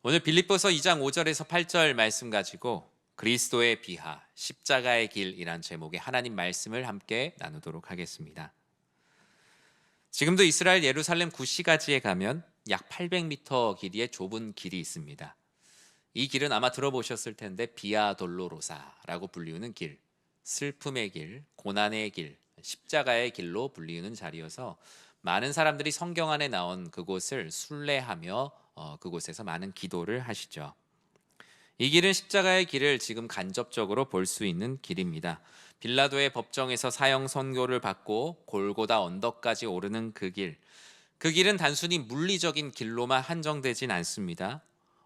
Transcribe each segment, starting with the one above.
오늘 빌립보서 2장 5절에서 8절 말씀 가지고 그리스도의 비하, 십자가의 길이란 제목의 하나님 말씀을 함께 나누도록 하겠습니다. 지금도 이스라엘 예루살렘 구시가지에 가면 약 800m 길이의 좁은 길이 있습니다. 이 길은 아마 들어보셨을 텐데 비아 돌로로사라고 불리우는 길, 슬픔의 길, 고난의 길, 십자가의 길로 불리우는 자리여서 많은 사람들이 성경 안에 나온 그곳을 순례하며 그곳에서 많은 기도를 하시죠. 이 길은 십자가의 길을 지금 간접적으로 볼 수 있는 길입니다. 빌라도의 법정에서 사형 선고를 받고 골고다 언덕까지 오르는 그 길. 그 길은 단순히 물리적인 길로만 한정되진 않습니다.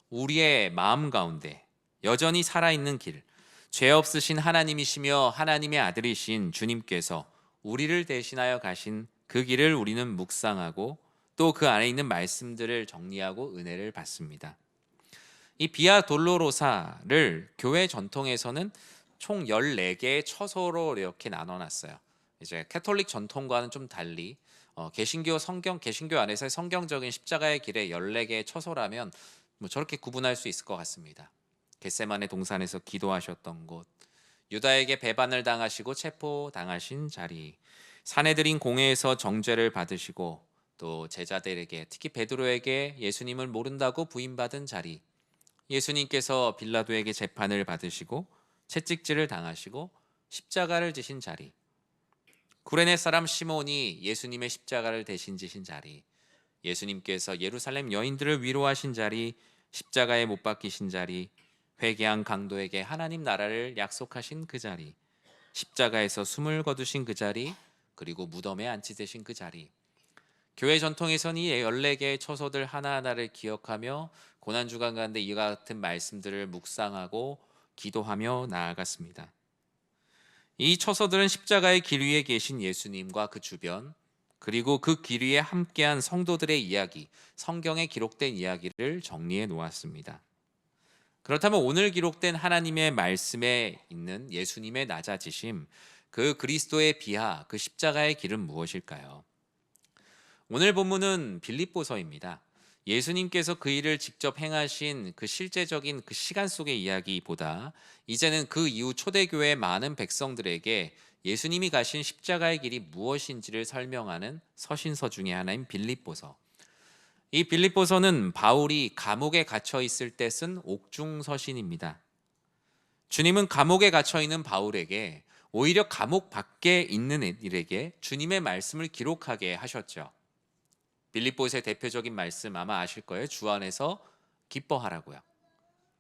우리의 마음 가운데 여전히 살아있는 길, 죄 없으신 하나님이시며 하나님의 아들이신 주님께서 우리를 대신하여 가신 그 길을 우리는 묵상하고 또 그 안에 있는 말씀들을 정리하고 은혜를 받습니다. 이 비아 돌로로사를 교회 전통에서는 총 14개의 처소로 이렇게 나눠놨어요. 이제 캐톨릭 전통과는 좀 달리 개신교 안에서의 성경적인 십자가의 길에 14개의 처소라면 뭐 저렇게 구분할 수 있을 것 같습니다. 겟세마네 동산에서 기도하셨던 곳, 유다에게 배반을 당하시고 체포당하신 자리, 사내들인 공회에서 정죄를 받으시고 또 제자들에게 특히 베드로에게 예수님을 모른다고 부인받은 자리, 예수님께서 빌라도에게 재판을 받으시고 채찍질을 당하시고 십자가를 지신 자리, 구레네 사람 시몬이 예수님의 십자가를 대신 지신 자리, 예수님께서 예루살렘 여인들을 위로하신 자리, 십자가에 못 박히신 자리, 회개한 강도에게 하나님 나라를 약속하신 그 자리, 십자가에서 숨을 거두신 그 자리, 그리고 무덤에 안치되신 그 자리. 교회 전통에서는 이 14개의 처소들 하나하나를 기억하며 고난주간 가운데 이와 같은 말씀들을 묵상하고 기도하며 나아갔습니다. 이 처소들은 십자가의 길 위에 계신 예수님과 그 주변, 그리고 그 길 위에 함께한 성도들의 이야기, 성경에 기록된 이야기를 정리해 놓았습니다. 그렇다면 오늘 기록된 하나님의 말씀에 있는 예수님의 낮아지심, 그 그리스도의 비하, 그 십자가의 길은 무엇일까요? 오늘 본문은 빌립보서입니다. 예수님께서 그 일을 직접 행하신 그 실제적인 그 시간 속의 이야기보다 이제는 그 이후 초대교회의 많은 백성들에게 예수님이 가신 십자가의 길이 무엇인지를 설명하는 서신서 중에 하나인 빌립보서. 이 빌립보서는 바울이 감옥에 갇혀 있을 때 쓴 옥중 서신입니다. 주님은 감옥에 갇혀 있는 바울에게 오히려 감옥 밖에 있는 이들에게 주님의 말씀을 기록하게 하셨죠. 빌립보서의 대표적인 말씀 아마 아실 거예요. 주 안에서 기뻐하라고요.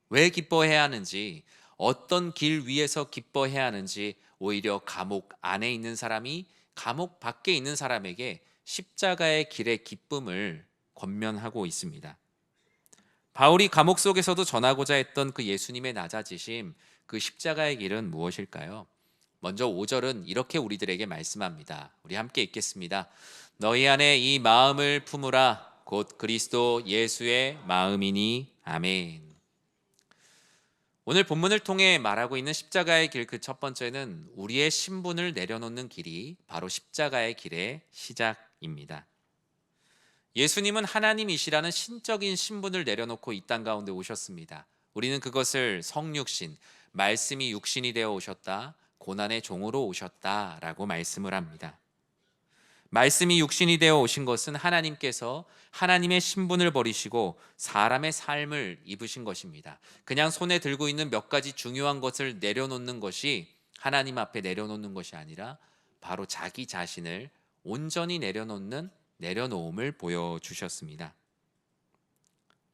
왜 기뻐해야 하는지, 어떤 길 위에서 기뻐해야 하는지 오히려 감옥 안에 있는 사람이 감옥 밖에 있는 사람에게 십자가의 길의 기쁨을 권면하고 있습니다. 바울이 감옥 속에서도 전하고자 했던 그 예수님의 낮아지심, 그 십자가의 길은 무엇일까요? 먼저 5절은 이렇게 우리들에게 말씀합니다. 우리 함께 읽겠습니다. 너희 안에 이 마음을 품으라. 곧 그리스도 예수의 마음이니. 아멘. 오늘 본문을 통해 말하고 있는 십자가의 길 그 첫 번째는 우리의 신분을 내려놓는 길이 바로 십자가의 길의 시작입니다. 예수님은 하나님이시라는 신적인 신분을 내려놓고 이 땅 가운데 오셨습니다. 우리는 그것을 성육신, 말씀이 육신이 되어 오셨다, 고난의 종으로 오셨다라고 말씀을 합니다. 말씀이 육신이 되어 오신 것은 하나님께서 하나님의 신분을 버리시고 사람의 삶을 입으신 것입니다. 그냥 손에 들고 있는 몇 가지 중요한 것을 내려놓는 것이 하나님 앞에 내려놓는 것이 아니라 바로 자기 자신을 온전히 내려놓음을 보여주셨습니다.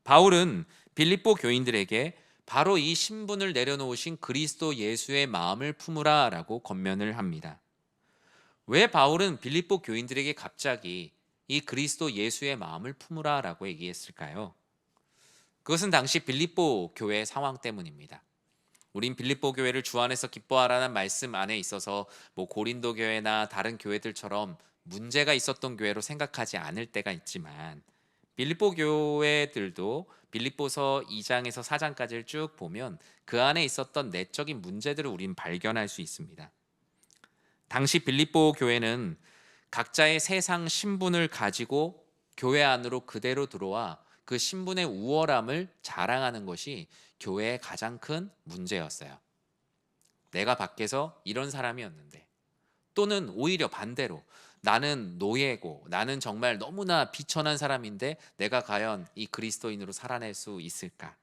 바울은 빌립보 교인들에게 바로 이 신분을 내려놓으신 그리스도 예수의 마음을 품으라 라고 권면을 합니다. 왜 바울은 빌립보 교인들에게 갑자기 이 그리스도 예수의 마음을 품으라 라고 얘기했을까요? 그것은 당시 빌립보 교회 상황 때문입니다. 우린 빌립보 교회를 주 안에서 기뻐하라는 말씀 안에 있어서 뭐 고린도 교회나 다른 교회들처럼 문제가 있었던 교회로 생각하지 않을 때가 있지만 빌립보 교회들도 빌립보서 2장에서 4장까지를 쭉 보면 그 안에 있었던 내적인 문제들을 우린 발견할 수 있습니다. 당시 빌립보 교회는 각자의 세상 신분을 가지고 교회 안으로 그대로 들어와 그 그 신분의 우월함을 자랑하는 것이 교회의 가장 큰 문제였어요. 내가 밖에서 이런 사람이었는데, 또는 오히려 반대로 나는 노예고 나는 정말 너무나 비천한 사람인데 내가 과연 이 그리스도인으로 살아낼 수 있을까?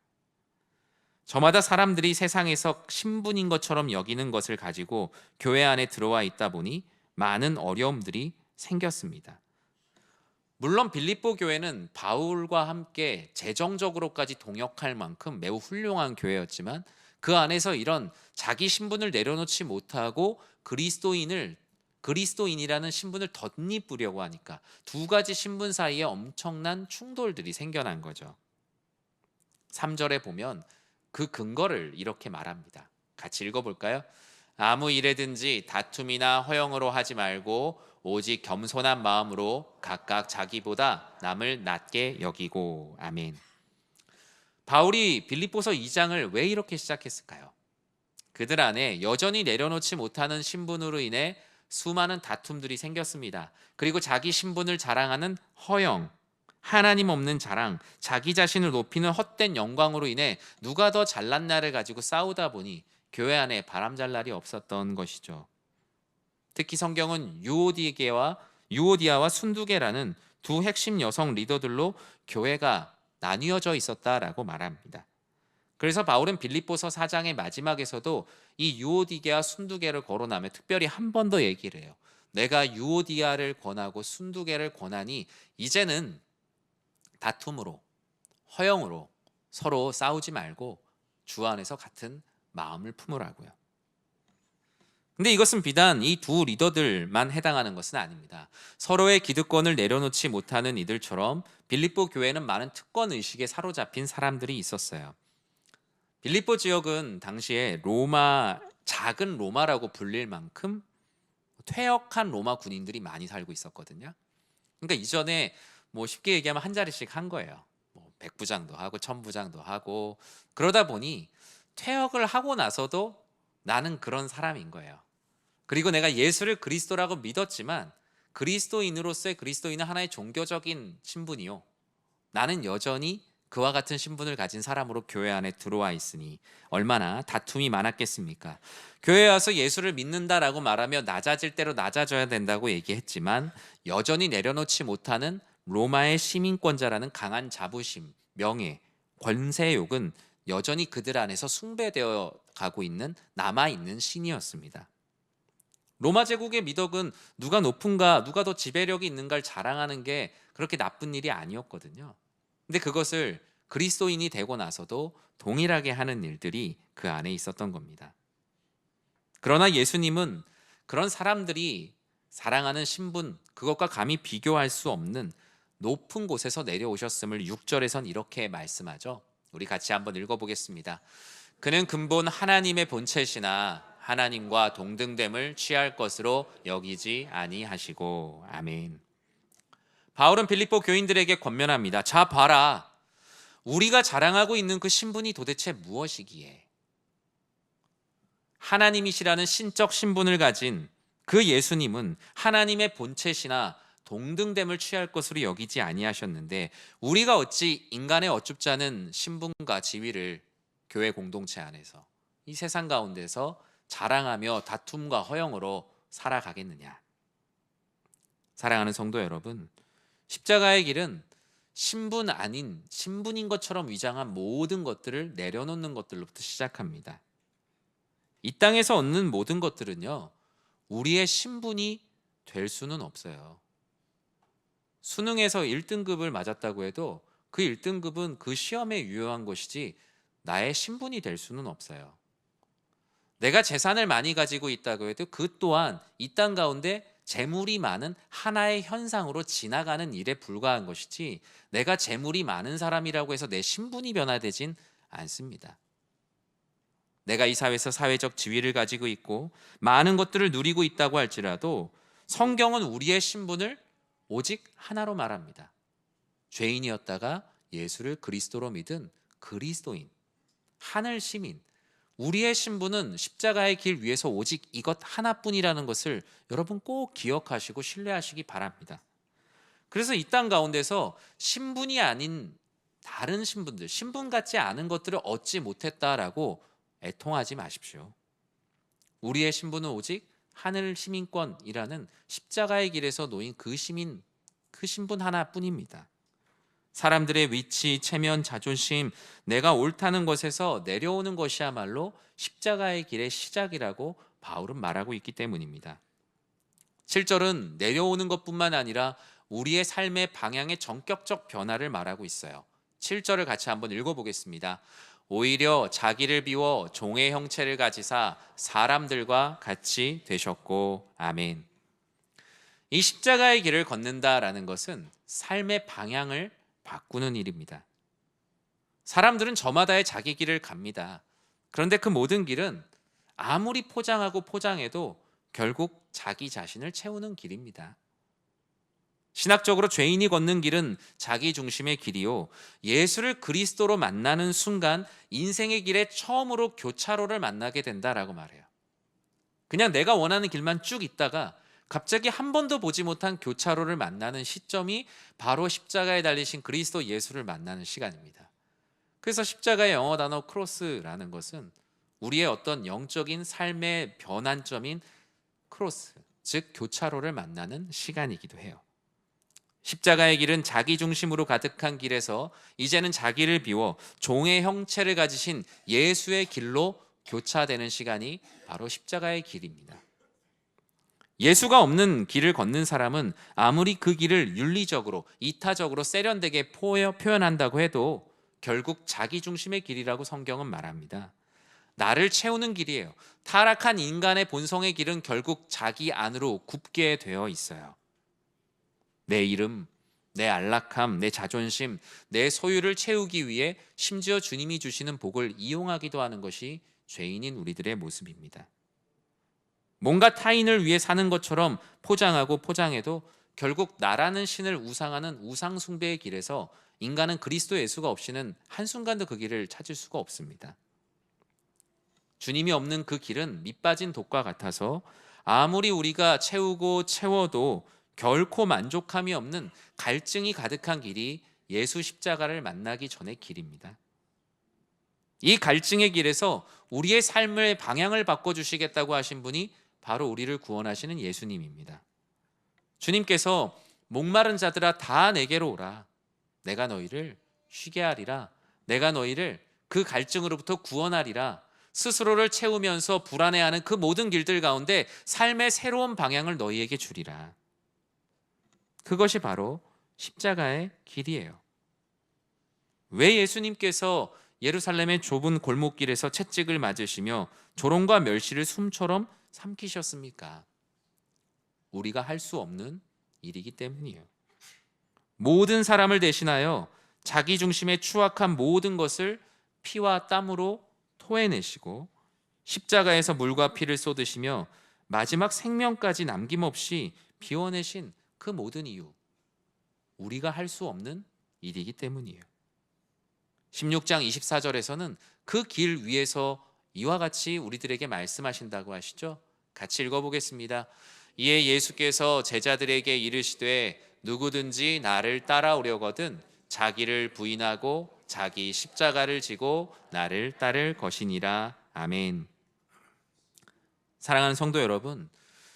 저마다 사람들이 세상에서 신분인 것처럼 여기는 것을 가지고 교회 안에 들어와 있다 보니 많은 어려움들이 생겼습니다. 물론 빌립보 교회는 바울과 함께 재정적으로까지 동역할 만큼 매우 훌륭한 교회였지만, 그 안에서 이런 자기 신분을 내려놓지 못하고 그리스도인이라는 신분을 덧입으려고 하니까 두 가지 신분 사이에 엄청난 충돌들이 생겨난 거죠. 3절에 보면 그 근거를 이렇게 말합니다. 같이 읽어볼까요? 아무 일에든지 다툼이나 허영으로 하지 말고 오직 겸손한 마음으로 각각 자기보다 남을 낮게 여기고. 아멘. 바울이 빌립보서 2장을 왜 이렇게 시작했을까요? 그들 안에 여전히 내려놓지 못하는 신분으로 인해 수많은 다툼들이 생겼습니다. 그리고 자기 신분을 자랑하는 허영, 하나님 없는 자랑, 자기 자신을 높이는 헛된 영광으로 인해 누가 더 잘난 날을 가지고 싸우다 보니 교회 안에 바람잘 날이 없었던 것이죠. 특히 성경은 유오디아와 순두계라는 두 핵심 여성 리더들로 교회가 나뉘어져 있었다라고 말합니다. 그래서 바울은 빌립보서 4장의 마지막에서도 이 유오디게와 순두계를 거론하며 특별히 한 번 더 얘기를 해요. 내가 유오디아를 권하고 순두계를 권하니 이제는 다툼으로, 허영으로 서로 싸우지 말고 주 안에서 같은 마음을 품으라고요. 근데 이것은 비단 이 두 리더들만 해당하는 것은 아닙니다. 서로의 기득권을 내려놓지 못하는 이들처럼 빌립보 교회는 많은 특권 의식에 사로잡힌 사람들이 있었어요. 빌립보 지역은 당시에 작은 로마라고 불릴 만큼 퇴역한 로마 군인들이 많이 살고 있었거든요. 그러니까 이전에 쉽게 얘기하면 한 자리씩 한 거예요. 백부장도 하고 천부장도 하고, 그러다 보니 퇴역을 하고 나서도 나는 그런 사람인 거예요. 그리고 내가 예수를 그리스도라고 믿었지만 그리스도인으로서의 그리스도인은 하나의 종교적인 신분이요, 나는 여전히 그와 같은 신분을 가진 사람으로 교회 안에 들어와 있으니 얼마나 다툼이 많았겠습니까? 교회에 와서 예수를 믿는다라고 말하며 낮아질 대로 낮아져야 된다고 얘기했지만 여전히 내려놓지 못하는 로마의 시민권자라는 강한 자부심, 명예, 권세욕은 여전히 그들 안에서 숭배되어 가고 있는 남아있는 신이었습니다. 로마 제국의 미덕은 누가 높은가, 누가 더 지배력이 있는가를 자랑하는 게 그렇게 나쁜 일이 아니었거든요. 근데 그것을 그리스도인이 되고 나서도 동일하게 하는 일들이 그 안에 있었던 겁니다. 그러나 예수님은 그런 사람들이 사랑하는 신분, 그것과 감히 비교할 수 없는 높은 곳에서 내려오셨음을 6절에선 이렇게 말씀하죠. 우리 같이 한번 읽어보겠습니다. 그는 근본 하나님의 본체시나 하나님과 동등됨을 취할 것으로 여기지 아니하시고. 아멘. 바울은 빌립보 교인들에게 권면합니다. 자, 봐라. 우리가 자랑하고 있는 그 신분이 도대체 무엇이기에? 하나님이시라는 신적 신분을 가진 그 예수님은 하나님의 본체시나 동등됨을 취할 것으로 여기지 아니하셨는데, 우리가 어찌 인간의 어쭙지 않은 신분과 지위를 교회 공동체 안에서 이 세상 가운데서 자랑하며 다툼과 허영으로 살아가겠느냐? 사랑하는 성도 여러분, 십자가의 길은 신분 아닌 신분인 것처럼 위장한 모든 것들을 내려놓는 것들로부터 시작합니다. 이 땅에서 얻는 모든 것들은요, 우리의 신분이 될 수는 없어요. 수능에서 1등급을 맞았다고 해도 그 1등급은 그 시험에 유효한 것이지 나의 신분이 될 수는 없어요. 내가 재산을 많이 가지고 있다고 해도 그 또한 이 땅 가운데 재물이 많은 하나의 현상으로 지나가는 일에 불과한 것이지, 내가 재물이 많은 사람이라고 해서 내 신분이 변화되진 않습니다. 내가 이 사회에서 사회적 지위를 가지고 있고 많은 것들을 누리고 있다고 할지라도 성경은 우리의 신분을 오직 하나로 말합니다. 죄인이었다가 예수를 그리스도로 믿은 그리스도인, 하늘 시민. 우리의 신분은 십자가의 길 위에서 오직 이것 하나뿐이라는 것을 여러분 꼭 기억하시고 신뢰하시기 바랍니다. 그래서 이 땅 가운데서 신분이 아닌 다른 신분들, 신분 같지 않은 것들을 얻지 못했다라고 애통하지 마십시오. 우리의 신분은 오직 하늘 시민권이라는 십자가의 길에서 놓인 그 신분 하나뿐입니다. 사람들의 위치, 체면, 자존심, 내가 옳다는 것에서 내려오는 것이야말로 십자가의 길의 시작이라고 바울은 말하고 있기 때문입니다. 7절은 내려오는 것뿐만 아니라 우리의 삶의 방향의 전격적 변화를 말하고 있어요. 7절을 같이 한번 읽어보겠습니다. 오히려 자기를 비워 종의 형체를 가지사 사람들과 같이 되셨고. 아멘. 이 십자가의 길을 걷는다라는 것은 삶의 방향을 바꾸는 일입니다. 사람들은 저마다의 자기 길을 갑니다. 그런데 그 모든 길은 아무리 포장하고 포장해도 결국 자기 자신을 채우는 길입니다. 신학적으로 죄인이 걷는 길은 자기 중심의 길이요, 예수를 그리스도로 만나는 순간 인생의 길에 처음으로 교차로를 만나게 된다라고 말해요. 그냥 내가 원하는 길만 쭉 있다가 갑자기 한 번도 보지 못한 교차로를 만나는 시점이 바로 십자가에 달리신 그리스도 예수를 만나는 시간입니다. 그래서 십자가의 영어 단어 크로스라는 것은 우리의 어떤 영적인 삶의 변환점인 크로스, 즉 교차로를 만나는 시간이기도 해요. 십자가의 길은 자기 중심으로 가득한 길에서 이제는 자기를 비워 종의 형체를 가지신 예수의 길로 교차되는 시간이 바로 십자가의 길입니다. 예수가 없는 길을 걷는 사람은 아무리 그 길을 윤리적으로, 이타적으로 세련되게 표현한다고 해도 결국 자기 중심의 길이라고 성경은 말합니다. 나를 채우는 길이에요. 타락한 인간의 본성의 길은 결국 자기 안으로 굽게 되어 있어요. 내 이름, 내 안락함, 내 자존심, 내 소유를 채우기 위해 심지어 주님이 주시는 복을 이용하기도 하는 것이 죄인인 우리들의 모습입니다. 뭔가 타인을 위해 사는 것처럼 포장하고 포장해도 결국 나라는 신을 우상하는 우상 숭배의 길에서 인간은 그리스도 예수가 없이는 한순간도 그 길을 찾을 수가 없습니다. 주님이 없는 그 길은 밑빠진 독과 같아서 아무리 우리가 채우고 채워도 결코 만족함이 없는 갈증이 가득한 길이 예수 십자가를 만나기 전의 길입니다. 이 갈증의 길에서 우리의 삶의 방향을 바꿔주시겠다고 하신 분이 바로 우리를 구원하시는 예수님입니다. 주님께서 목마른 자들아 다 내게로 오라. 내가 너희를 쉬게 하리라. 내가 너희를 그 갈증으로부터 구원하리라. 스스로를 채우면서 불안해하는 그 모든 길들 가운데 삶의 새로운 방향을 너희에게 주리라. 그것이 바로 십자가의 길이에요. 왜 예수님께서 예루살렘의 좁은 골목길에서 채찍을 맞으시며 조롱과 멸시를 숨처럼 삼키셨습니까? 우리가 할 수 없는 일이기 때문이에요. 모든 사람을 대신하여 자기 중심의 추악한 모든 것을 피와 땀으로 토해내시고 십자가에서 물과 피를 쏟으시며 마지막 생명까지 남김없이 비워내신 그 모든 이유, 우리가 할 수 없는 일이기 때문이에요. 16장 24절에서는 그 길 위에서 이와 같이 우리들에게 말씀하신다고 하시죠. 같이 읽어보겠습니다. 이에 예수께서 제자들에게 이르시되 누구든지 나를 따라오려거든 자기를 부인하고 자기 십자가를 지고 나를 따를 것이니라. 아멘. 사랑하는 성도 여러분,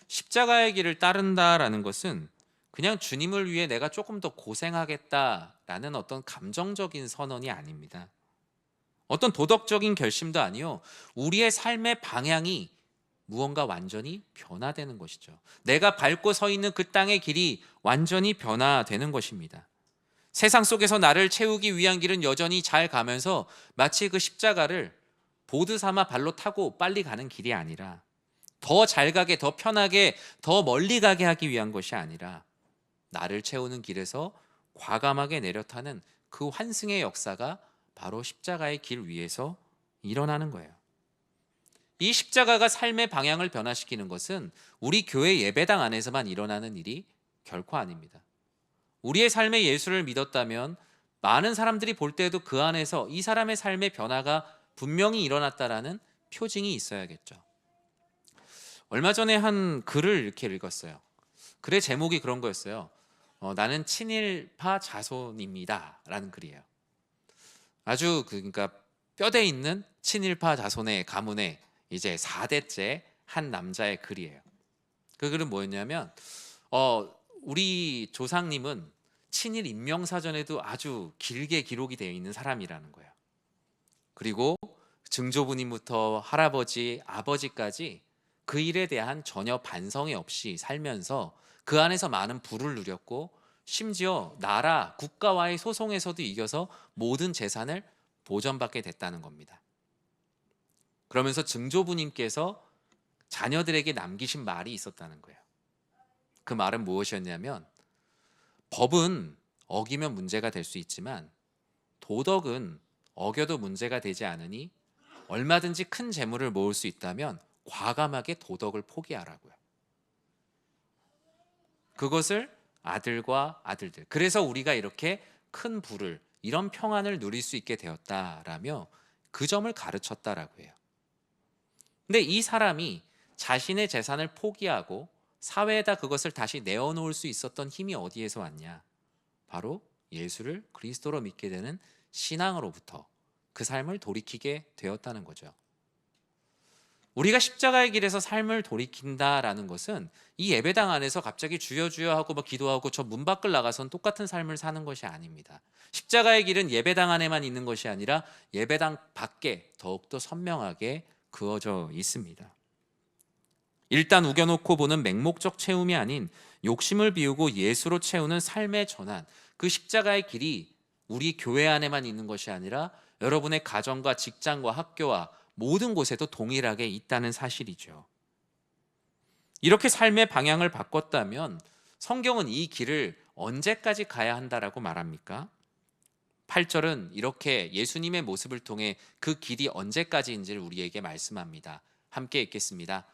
십자가의 길을 따른다라는 것은 그냥 주님을 위해 내가 조금 더 고생하겠다라는 어떤 감정적인 선언이 아닙니다. 어떤 도덕적인 결심도 아니요, 우리의 삶의 방향이 무언가 완전히 변화되는 것이죠. 내가 밟고 서 있는 그 땅의 길이 완전히 변화되는 것입니다. 세상 속에서 나를 채우기 위한 길은 여전히 잘 가면서 마치 그 십자가를 보드 삼아 발로 타고 빨리 가는 길이 아니라, 더 잘 가게, 더 편하게, 더 멀리 가게 하기 위한 것이 아니라 나를 채우는 길에서 과감하게 내려타는 그 환승의 역사가 바로 십자가의 길 위에서 일어나는 거예요. 이 십자가가 삶의 방향을 변화시키는 것은 우리 교회 예배당 안에서만 일어나는 일이 결코 아닙니다. 우리의 삶에 예수를 믿었다면 많은 사람들이 볼 때에도 그 안에서 이 사람의 삶의 변화가 분명히 일어났다라는 표징이 있어야겠죠. 얼마 전에 한 글을 이렇게 읽었어요. 글의 제목이 그런 거였어요. 나는 친일파 자손입니다 라는 글이에요. 아주 그러니까 뼈대 있는 친일파 자손의 가문의 이제 4대째 한 남자의 글이에요. 그 글은 뭐였냐면 우리 조상님은 친일 인명사전에도 아주 길게 기록이 되어 있는 사람이라는 거예요. 그리고 증조부님부터 할아버지, 아버지까지 그 일에 대한 전혀 반성이 없이 살면서 그 안에서 많은 부를 누렸고 심지어 나라, 국가와의 소송에서도 이겨서 모든 재산을 보전받게 됐다는 겁니다. 그러면서 증조부님께서 자녀들에게 남기신 말이 있었다는 거예요. 그 말은 무엇이었냐면 법은 어기면 문제가 될 수 있지만 도덕은 어겨도 문제가 되지 않으니 얼마든지 큰 재물을 모을 수 있다면 과감하게 도덕을 포기하라고요. 그것을 아들과 아들들. 그래서 우리가 이렇게 큰 부를 이런 평안을 누릴 수 있게 되었다라며 그 점을 가르쳤다라고 해요. 근데 이 사람이 자신의 재산을 포기하고 사회에다 그것을 다시 내어놓을 수 있었던 힘이 어디에서 왔냐? 바로 예수를 그리스도로 믿게 되는 신앙으로부터 그 삶을 돌이키게 되었다는 거죠. 우리가 십자가의 길에서 삶을 돌이킨다라는 것은 이 예배당 안에서 갑자기 주여 주여 하고 막 기도하고 저 문 밖을 나가선 똑같은 삶을 사는 것이 아닙니다. 십자가의 길은 예배당 안에만 있는 것이 아니라 예배당 밖에 더욱더 선명하게 그어져 있습니다. 일단 우겨놓고 보는 맹목적 채움이 아닌 욕심을 비우고 예수로 채우는 삶의 전환, 그 십자가의 길이 우리 교회 안에만 있는 것이 아니라 여러분의 가정과 직장과 학교와 모든 곳에도 동일하게 있다는 사실이죠. 이렇게 삶의 방향을 바꿨다면 성경은 이 길을 언제까지 가야 한다라고 말합니까? 8절은 이렇게 예수님의 모습을 통해 그 길이 언제까지인지를 우리에게 말씀합니다. 함께 읽겠습니다.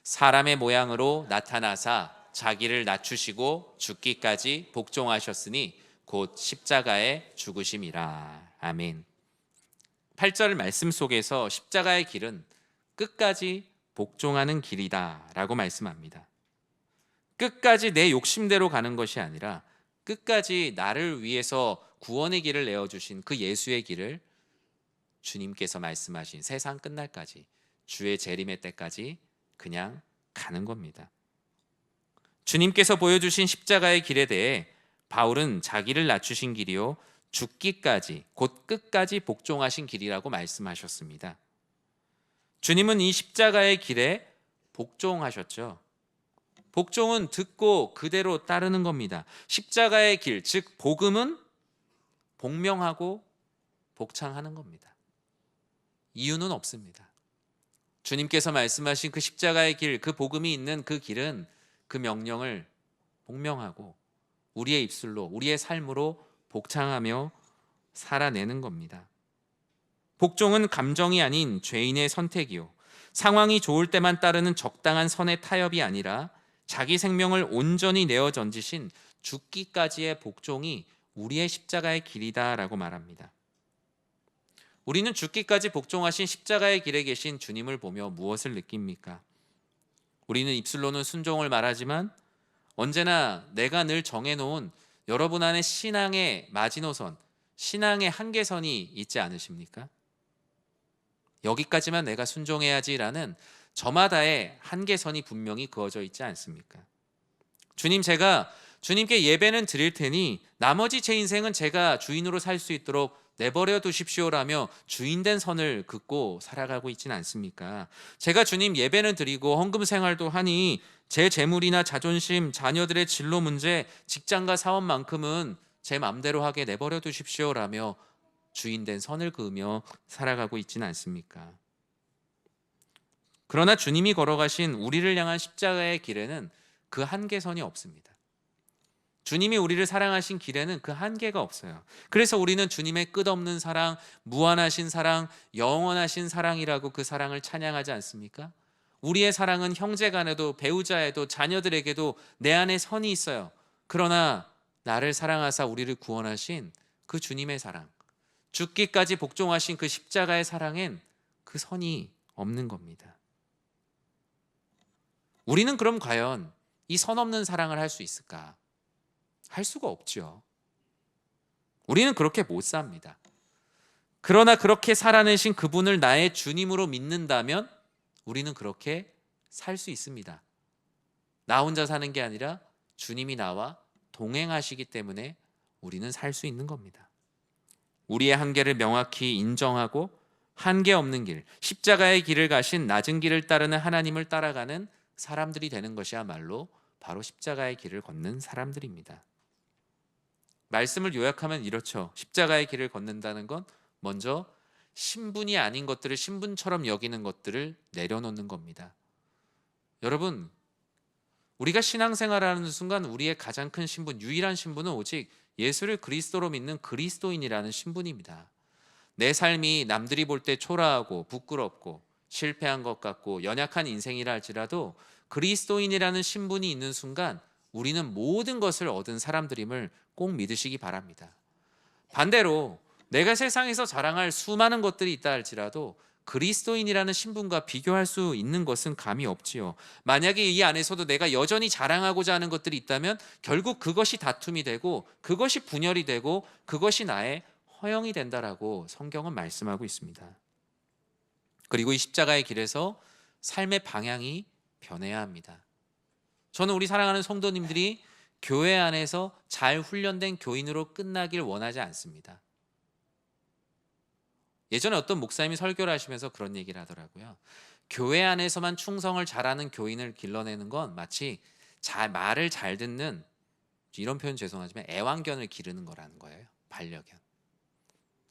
사람의 모양으로 나타나사 자기를 낮추시고 죽기까지 복종하셨으니 곧 십자가에 죽으심이라. 아멘. 8절 말씀 속에서 십자가의 길은 끝까지 복종하는 길이다라고 말씀합니다. 끝까지 내 욕심대로 가는 것이 아니라 끝까지 나를 위해서 구원의 길을 내어주신 그 예수의 길을 주님께서 말씀하신 세상 끝날까지 주의 재림의 때까지 그냥 가는 겁니다. 주님께서 보여주신 십자가의 길에 대해 바울은 자기를 낮추신 길이요 죽기까지 곧 끝까지 복종하신 길이라고 말씀하셨습니다. 주님은 이 십자가의 길에 복종하셨죠. 복종은 듣고 그대로 따르는 겁니다. 십자가의 길, 즉 복음은 복명하고 복창하는 겁니다. 이유는 없습니다. 주님께서 말씀하신 그 십자가의 길, 그 복음이 있는 그 길은 그 명령을 복명하고 우리의 입술로, 우리의 삶으로 복창하며 살아내는 겁니다. 복종은 감정이 아닌 죄인의 선택이요, 상황이 좋을 때만 따르는 적당한 선의 타협이 아니라 자기 생명을 온전히 내어 던지신 죽기까지의 복종이 우리의 십자가의 길이다라고 말합니다. 우리는 죽기까지 복종하신 십자가의 길에 계신 주님을 보며 무엇을 느낍니까? 우리는 입술로는 순종을 말하지만 언제나 내가 늘 정해놓은 여러분 안에 신앙의 마지노선, 신앙의 한계선이 있지 않으십니까? 여기까지만 내가 순종해야지라는 저마다의 한계선이 분명히 그어져 있지 않습니까? 주님, 제가 주님께 예배는 드릴 테니 나머지 제 인생은 제가 주인으로 살 수 있도록 내버려 두십시오라며 주인된 선을 긋고 살아가고 있지는 않습니까? 제가 주님 예배는 드리고 헌금 생활도 하니 제 재물이나 자존심, 자녀들의 진로 문제, 직장과 사업만큼은 제 맘대로 하게 내버려 두십시오라며 주인된 선을 그으며 살아가고 있지는 않습니까? 그러나 주님이 걸어가신 우리를 향한 십자가의 길에는 그 한계선이 없습니다. 주님이 우리를 사랑하신 길에는 그 한계가 없어요. 그래서 우리는 주님의 끝없는 사랑, 무한하신 사랑, 영원하신 사랑이라고 그 사랑을 찬양하지 않습니까? 우리의 사랑은 형제간에도 배우자에도 자녀들에게도 내 안에 선이 있어요. 그러나 나를 사랑하사 우리를 구원하신 그 주님의 사랑, 죽기까지 복종하신 그 십자가의 사랑엔 그 선이 없는 겁니다. 우리는 그럼 과연 이 선 없는 사랑을 할 수 있을까? 할 수가 없죠. 우리는 그렇게 못 삽니다. 그러나 그렇게 살아내신 그분을 나의 주님으로 믿는다면 우리는 그렇게 살 수 있습니다. 나 혼자 사는 게 아니라 주님이 나와 동행하시기 때문에 우리는 살 수 있는 겁니다. 우리의 한계를 명확히 인정하고 한계 없는 길, 십자가의 길을 가신 낮은 길을 따르는 하나님을 따라가는 사람들이 되는 것이야말로 바로 십자가의 길을 걷는 사람들입니다. 말씀을 요약하면 이렇죠. 십자가의 길을 걷는다는 건 먼저 신분이 아닌 것들을 신분처럼 여기는 것들을 내려놓는 겁니다. 여러분, 우리가 신앙생활하는 순간 우리의 가장 큰 신분, 유일한 신분은 오직 예수를 그리스도로 믿는 그리스도인이라는 신분입니다. 내 삶이 남들이 볼 때 초라하고 부끄럽고 실패한 것 같고 연약한 인생이라 할지라도 그리스도인이라는 신분이 있는 순간 우리는 모든 것을 얻은 사람들임을 꼭 믿으시기 바랍니다. 반대로 내가 세상에서 자랑할 수많은 것들이 있다 할지라도 그리스도인이라는 신분과 비교할 수 있는 것은 감이 없지요. 만약에 이 안에서도 내가 여전히 자랑하고자 하는 것들이 있다면 결국 그것이 다툼이 되고 그것이 분열이 되고 그것이 나의 허영이 된다라고 성경은 말씀하고 있습니다. 그리고 이 십자가의 길에서 삶의 방향이 변해야 합니다. 저는 우리 사랑하는 성도님들이 교회 안에서 잘 훈련된 교인으로 끝나길 원하지 않습니다. 예전에 어떤 목사님이 설교를 하시면서 그런 얘기를 하더라고요. 교회 안에서만 충성을 잘하는 교인을 길러내는 건 마치 말을 잘 듣는, 이런 표현 죄송하지만 애완견을 기르는 거라는 거예요. 반려견.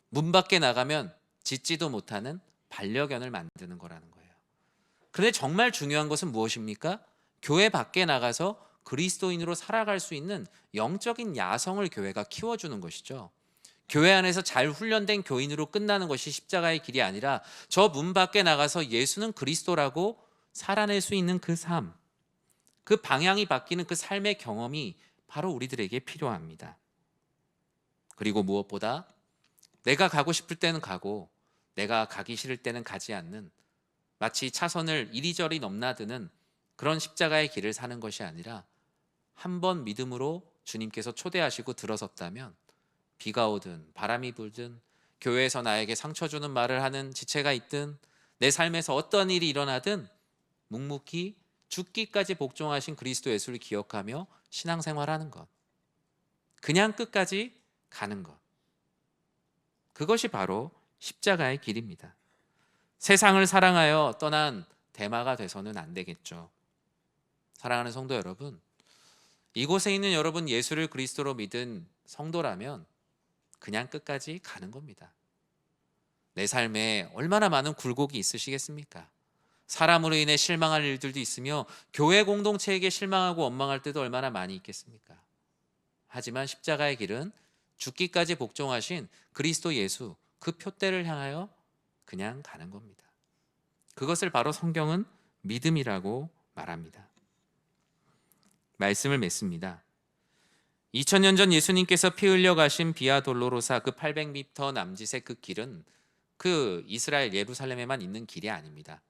문 밖에 나가면 짖지도 못하는 반려견을 만드는 거라는 거예요. 그런데 정말 중요한 것은 무엇입니까? 교회 밖에 나가서 그리스도인으로 살아갈 수 있는 영적인 야성을 교회가 키워주는 것이죠. 교회 안에서 잘 훈련된 교인으로 끝나는 것이 십자가의 길이 아니라 저 문 밖에 나가서 예수는 그리스도라고 살아낼 수 있는 그 삶, 그 방향이 바뀌는 그 삶의 경험이 바로 우리들에게 필요합니다. 그리고 무엇보다 내가 가고 싶을 때는 가고 내가 가기 싫을 때는 가지 않는, 마치 차선을 이리저리 넘나드는 그런 십자가의 길을 사는 것이 아니라 한 번 믿음으로 주님께서 초대하시고 들어섰다면 비가 오든 바람이 불든 교회에서 나에게 상처 주는 말을 하는 지체가 있든 내 삶에서 어떤 일이 일어나든 묵묵히 죽기까지 복종하신 그리스도 예수를 기억하며 신앙생활하는 것, 그냥 끝까지 가는 것, 그것이 바로 십자가의 길입니다. 세상을 사랑하여 떠난 대마가 돼서는 안 되겠죠. 사랑하는 성도 여러분, 이곳에 있는 여러분 예수를 그리스도로 믿은 성도라면 그냥 끝까지 가는 겁니다. 내 삶에 얼마나 많은 굴곡이 있으시겠습니까? 사람으로 인해 실망할 일들도 있으며 교회 공동체에게 실망하고 원망할 때도 얼마나 많이 있겠습니까? 하지만 십자가의 길은 죽기까지 복종하신 그리스도 예수, 그 표대를 향하여 그냥 가는 겁니다. 그것을 바로 성경은 믿음이라고 말합니다. 말씀을 맺습니다. 2000년 전 예수님께서 피 흘려 가신 비아 돌로로사 그 800m 남짓의 그 길은 그 이스라엘 예루살렘에만 있는 길이 아닙니다.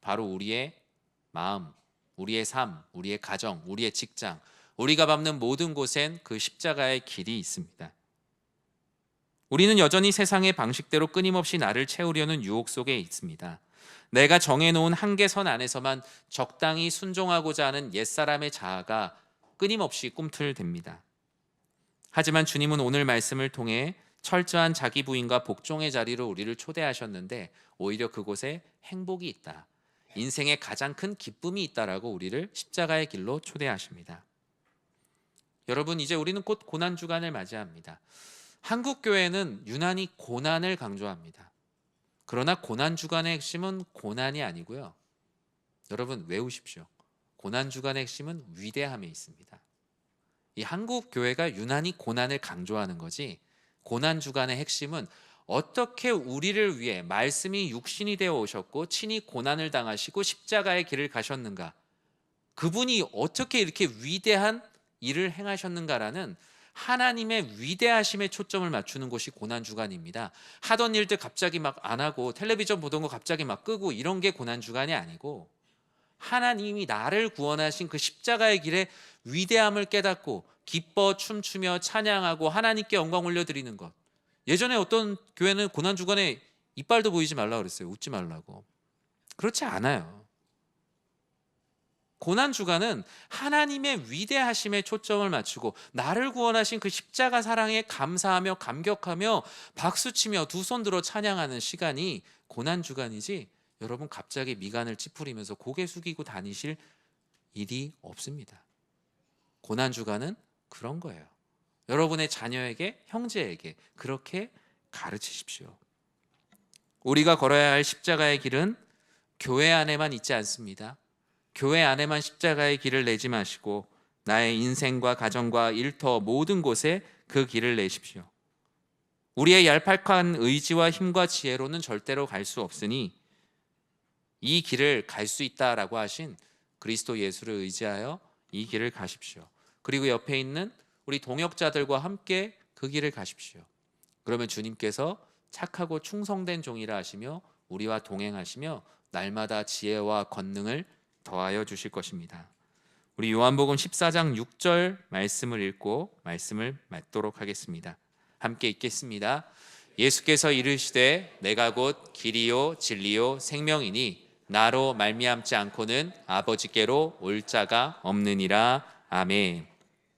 바로 우리의 마음, 우리의 삶, 우리의 가정, 우리의 직장, 우리가 밟는 모든 곳엔 그 십자가의 길이 있습니다. 우리는 여전히 세상의 방식대로 끊임없이 나를 채우려는 유혹 속에 있습니다. 내가 정해놓은 한계선 안에서만 적당히 순종하고자 하는 옛사람의 자아가 끊임없이 꿈틀댑니다. 하지만 주님은 오늘 말씀을 통해 철저한 자기 부인과 복종의 자리로 우리를 초대하셨는데 오히려 그곳에 행복이 있다, 인생의 가장 큰 기쁨이 있다라고 우리를 십자가의 길로 초대하십니다. 여러분, 이제 우리는 곧 고난주간을 맞이합니다. 한국 교회는 유난히 고난을 강조합니다. 그러나 고난주간의 핵심은 고난이 아니고요. 여러분 외우십시오. 고난주간의 핵심은 위대함에 있습니다. 이 한국 교회가 유난히 고난을 강조하는 거지, 고난주간의 핵심은 어떻게 우리를 위해 말씀이 육신이 되어 오셨고 친히 고난을 당하시고 십자가의 길을 가셨는가, 그분이 어떻게 이렇게 위대한 일을 행하셨는가라는 하나님의 위대하심에 초점을 맞추는 것이 고난주간입니다. 하던 일들 갑자기 막 안 하고 텔레비전 보던 거 갑자기 막 끄고 이런 게 고난주간이 아니고, 하나님이 나를 구원하신 그 십자가의 길의 위대함을 깨닫고 기뻐 춤추며 찬양하고 하나님께 영광 올려드리는 것, 예전에 어떤 교회는 고난주간에 이빨도 보이지 말라고 그랬어요. 웃지 말라고. 그렇지 않아요. 고난주간은 하나님의 위대하심에 초점을 맞추고 나를 구원하신 그 십자가 사랑에 감사하며 감격하며 박수치며 두 손 들어 찬양하는 시간이 고난주간이지, 여러분 갑자기 미간을 찌푸리면서 고개 숙이고 다니실 일이 없습니다. 고난주간은 그런 거예요. 여러분의 자녀에게, 형제에게 그렇게 가르치십시오. 우리가 걸어야 할 십자가의 길은 교회 안에만 있지 않습니다. 교회 안에만 십자가의 길을 내지 마시고 나의 인생과 가정과 일터 모든 곳에 그 길을 내십시오. 우리의 얄팍한 의지와 힘과 지혜로는 절대로 갈 수 없으니 이 길을 갈 수 있다라고 하신 그리스도 예수를 의지하여 이 길을 가십시오. 그리고 옆에 있는 우리 동역자들과 함께 그 길을 가십시오. 그러면 주님께서 착하고 충성된 종이라 하시며 우리와 동행하시며 날마다 지혜와 권능을 더하여 주실 것입니다. 우리 요한복음 14장 6절 말씀을 읽고 말씀을 맺도록 하겠습니다. 함께 읽겠습니다. 예수께서 이르시되 내가 곧 길이요 진리요 생명이니 나로 말미암지 않고는 아버지께로 올 자가 없느니라. 아멘.